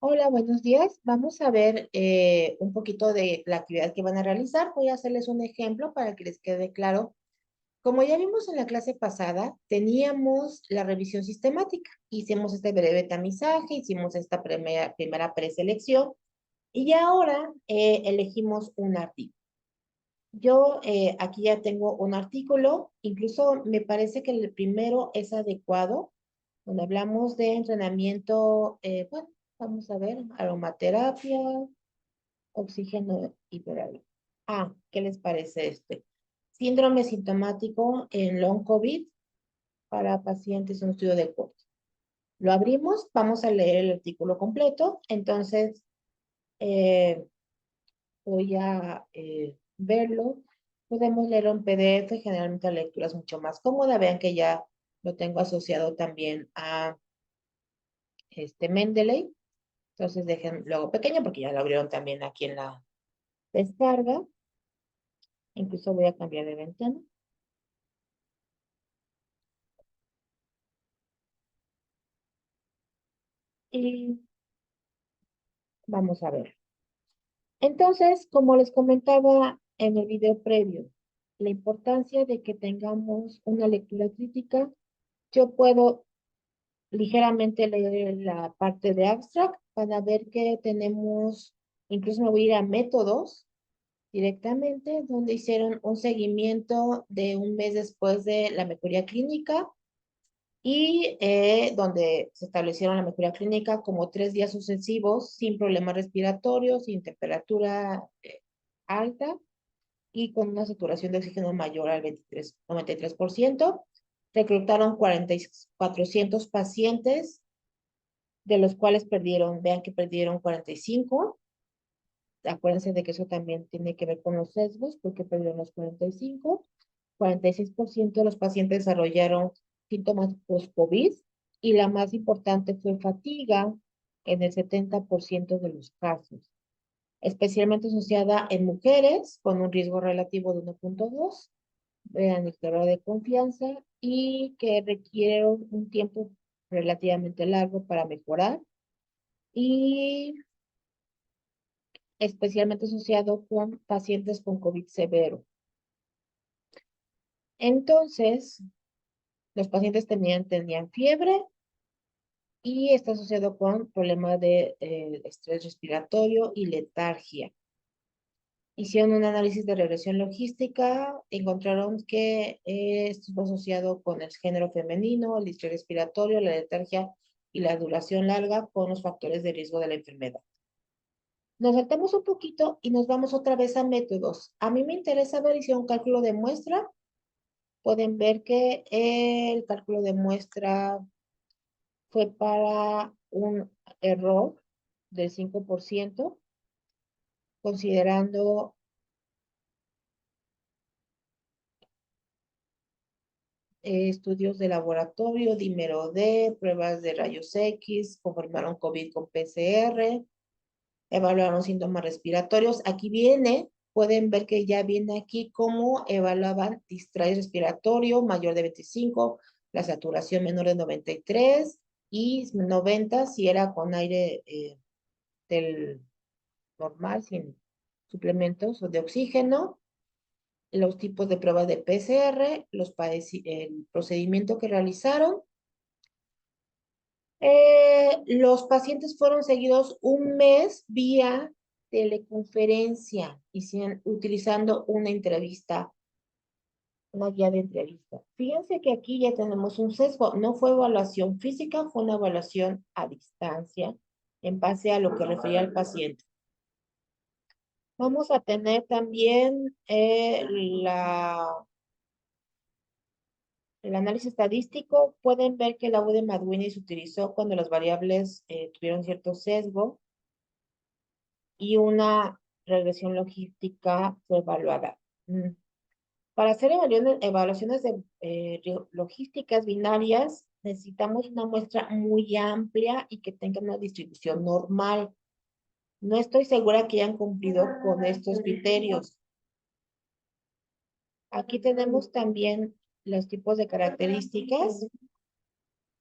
Hola, buenos días. Vamos a ver un poquito de la actividad que van a realizar. Voy a hacerles un ejemplo para que les quede claro. Como ya vimos en la clase pasada, teníamos la revisión sistemática. Hicimos este breve tamizaje, hicimos esta primera preselección y ahora elegimos un artículo. Yo aquí ya tengo un artículo, incluso me parece que el primero es adecuado, donde hablamos de entrenamiento, bueno, vamos a ver, aromaterapia, oxígeno hiperárico. Ah, ¿qué les parece este? Síndrome sintomático en long COVID para pacientes en un estudio de COVID. Lo abrimos, vamos a leer el artículo completo, entonces eh, voy a verlo. Podemos leer un PDF, generalmente la lectura es mucho más cómoda. Vean que ya lo tengo asociado también a Mendeley. Entonces dejen luego pequeño porque ya lo abrieron también aquí en la descarga. Incluso voy a cambiar de ventana. Y vamos a ver. Entonces, como les comentaba en el video previo, la importancia de que tengamos una lectura crítica, yo puedo ligeramente leer la parte de abstract para ver que tenemos, incluso me voy a ir a métodos directamente, donde hicieron un seguimiento de un mes después de la mejoría clínica y donde se establecieron la mejoría clínica como 3 días sucesivos sin problemas respiratorios, sin temperatura alta y con una saturación de oxígeno mayor al 93%. Reclutaron 400 pacientes, de los cuales perdieron, vean que perdieron 45. Acuérdense de que eso también tiene que ver con los sesgos, porque perdieron los 45. 46% de los pacientes desarrollaron síntomas post-COVID y la más importante fue fatiga en el 70% de los casos, especialmente asociada en mujeres con un riesgo relativo de 1.2, vean el grado de confianza y que requieren un tiempo relativamente largo para mejorar y especialmente asociado con pacientes con COVID severo. Entonces, los pacientes tenían fiebre y está asociado con problemas de estrés respiratorio y letargia. Hicieron un análisis de regresión logística, encontraron que esto fue asociado con el género femenino, el estrés respiratorio, la letargia y la duración larga con los factores de riesgo de la enfermedad. Nos saltamos un poquito y nos vamos otra vez a métodos. A mí me interesa ver, hicieron un cálculo de muestra. Pueden ver que el cálculo de muestra fue para un error del 5%, considerando estudios de laboratorio, dímero D, pruebas de rayos X, confirmaron COVID con PCR, evaluaron síntomas respiratorios. Aquí viene, pueden ver que ya viene aquí cómo evaluaban distrés respiratorio mayor de 25, la saturación menor de 93 y 90 si era con aire del normal, sin suplementos o de oxígeno, los tipos de pruebas de PCR, el procedimiento que realizaron. Los pacientes fueron seguidos un mes vía teleconferencia, utilizando una entrevista, una guía de entrevista. Fíjense que aquí ya tenemos un sesgo, no fue evaluación física, fue una evaluación a distancia en base a lo que refería al paciente. Vamos a tener también el análisis estadístico. Pueden ver que la U de Madwiny se utilizó cuando las variables tuvieron cierto sesgo y una regresión logística fue evaluada. Para hacer evaluaciones de logísticas binarias, necesitamos una muestra muy amplia y que tenga una distribución normal. No estoy segura que hayan cumplido con estos criterios. Aquí tenemos también los tipos de características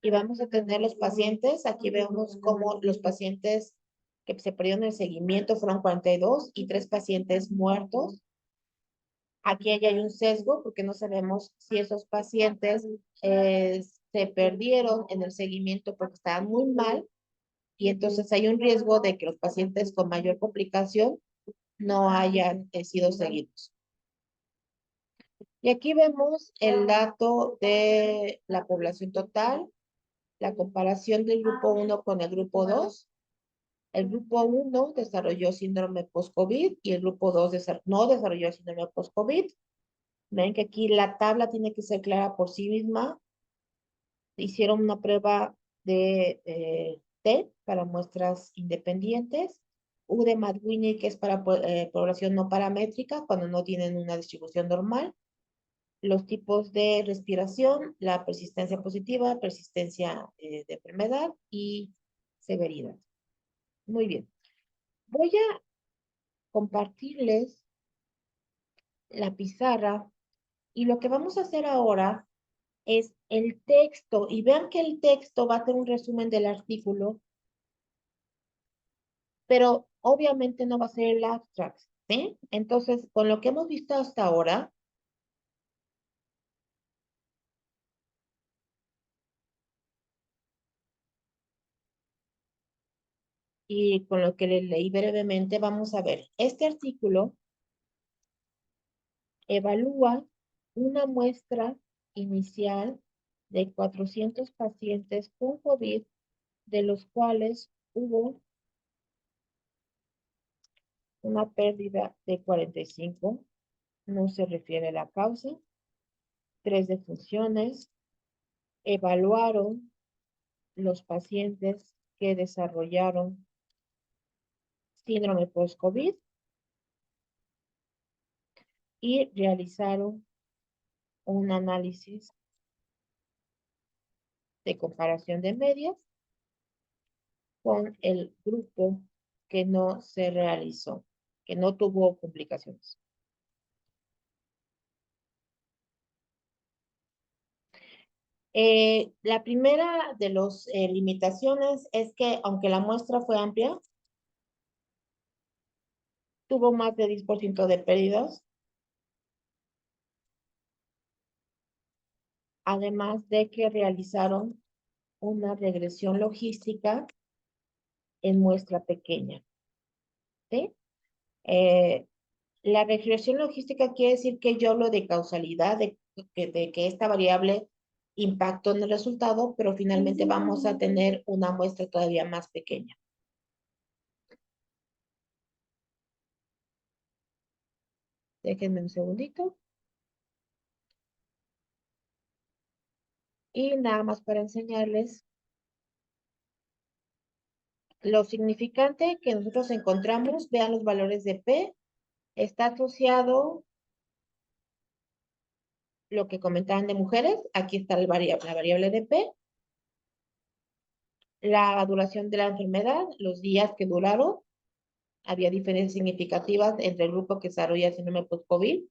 y vamos a tener los pacientes. Aquí vemos cómo los pacientes que se perdieron en el seguimiento fueron 42 y 3 pacientes muertos. Aquí ya hay un sesgo porque no sabemos si esos pacientes se perdieron en el seguimiento porque estaban muy mal y entonces hay un riesgo de que los pacientes con mayor complicación no hayan sido seguidos. Y aquí vemos el dato de la población total, la comparación del grupo 1 con el grupo 2. El grupo 1 desarrolló síndrome post-COVID y el grupo 2 no desarrolló síndrome post-COVID. Ven que aquí la tabla tiene que ser clara por sí misma. Hicieron una prueba de T para muestras independientes. U de Madwiny, que es para población no paramétrica, cuando no tienen una distribución normal. Los tipos de respiración, la persistencia positiva, persistencia de enfermedad y severidad. Muy bien. Voy a compartirles la pizarra y lo que vamos a hacer ahora es el texto y vean que el texto va a ser un resumen del artículo, pero obviamente no va a ser el abstract, ¿sí? Entonces, con lo que hemos visto hasta ahora, y con lo que le leí brevemente, vamos a ver. Este artículo evalúa una muestra inicial de 400 pacientes con COVID, de los cuales hubo una pérdida de 45, no se refiere a la causa, 3 defunciones, evaluaron los pacientes que desarrollaron síndrome post-COVID y realizaron un análisis de comparación de medias con el grupo que no se realizó, que no tuvo complicaciones. La primera de las limitaciones es que, aunque la muestra fue amplia, tuvo más de 10% de pérdidas, además de que realizaron una regresión logística en muestra pequeña, ¿sí? La regresión logística quiere decir que yo hablo de causalidad, de que esta variable impactó en el resultado, pero finalmente vamos a tener una muestra todavía más pequeña. Déjenme un segundito. Y nada más para enseñarles lo significante que nosotros encontramos. Vean los valores de P. Está asociado lo que comentaban de mujeres. Aquí está la variable de P. La duración de la enfermedad, los días que duraron. Había diferencias significativas entre el grupo que desarrolla síndrome post-COVID.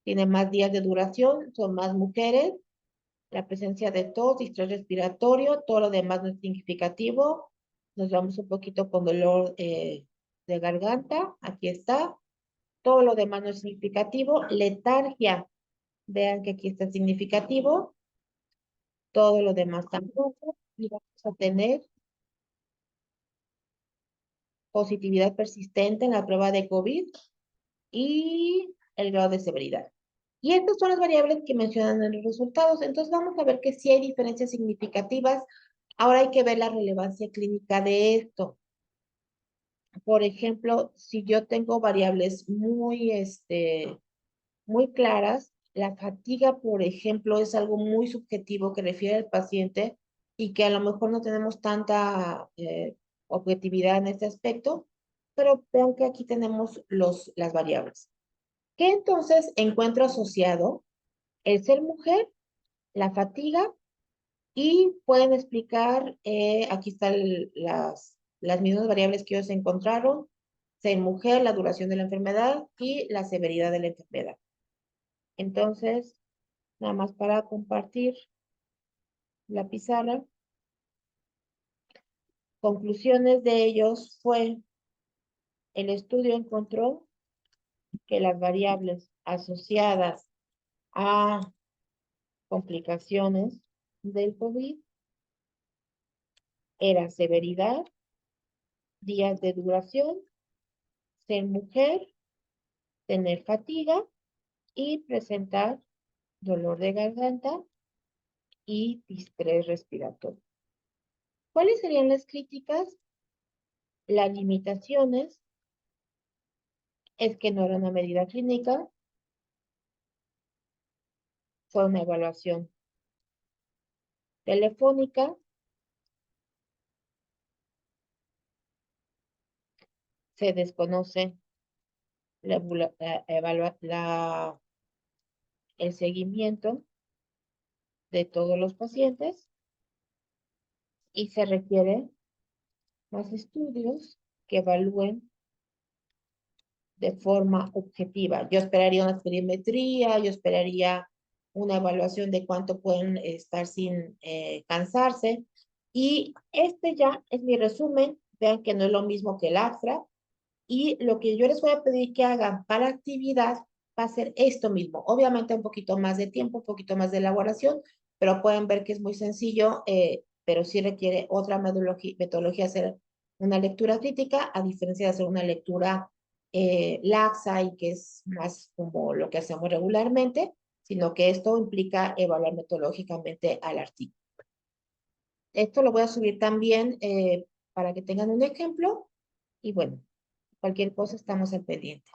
Tiene más días de duración, son más mujeres. La presencia de tos, distrés respiratorio, todo lo demás no es significativo. Nos vamos un poquito con dolor de garganta. Aquí está. Todo lo demás no es significativo. Letargia. Vean que aquí está significativo. Todo lo demás tampoco. Y vamos a tener positividad persistente en la prueba de COVID y el grado de severidad. Y estas son las variables que mencionan en los resultados. Entonces vamos a ver que sí hay diferencias significativas. Ahora hay que ver la relevancia clínica de esto. Por ejemplo, si yo tengo variables muy claras, la fatiga, por ejemplo, es algo muy subjetivo que refiere al paciente y que a lo mejor no tenemos tanta objetividad en este aspecto, pero vean que aquí tenemos las variables. ¿Qué entonces encuentro asociado? El ser mujer, la fatiga, y pueden explicar, aquí están las mismas variables que ellos encontraron, ser mujer, la duración de la enfermedad y la severidad de la enfermedad. Entonces, nada más para compartir la pizarra, conclusiones de ellos fue El estudio encontró que las variables asociadas a complicaciones del COVID eran severidad, días de duración, ser mujer, tener fatiga y presentar dolor de garganta y distrés respiratorio. ¿Cuáles serían las críticas? Las limitaciones es que no era una medida clínica, fue una evaluación telefónica, se desconoce el seguimiento de todos los pacientes y se requiere más estudios que evalúen de forma objetiva. Yo esperaría una perimetría, yo esperaría una evaluación de cuánto pueden estar sin cansarse. Y este ya es mi resumen. Vean que no es lo mismo que el abstract. Y lo que yo les voy a pedir que hagan para actividad va a ser esto mismo. Obviamente un poquito más de tiempo, un poquito más de elaboración, pero pueden ver que es muy sencillo, pero sí requiere otra metodología hacer una lectura crítica, a diferencia de hacer una lectura laxa y que es más como lo que hacemos regularmente, sino que esto implica evaluar metodológicamente al artículo. Esto lo voy a subir también para que tengan un ejemplo y bueno, cualquier cosa estamos al pendiente.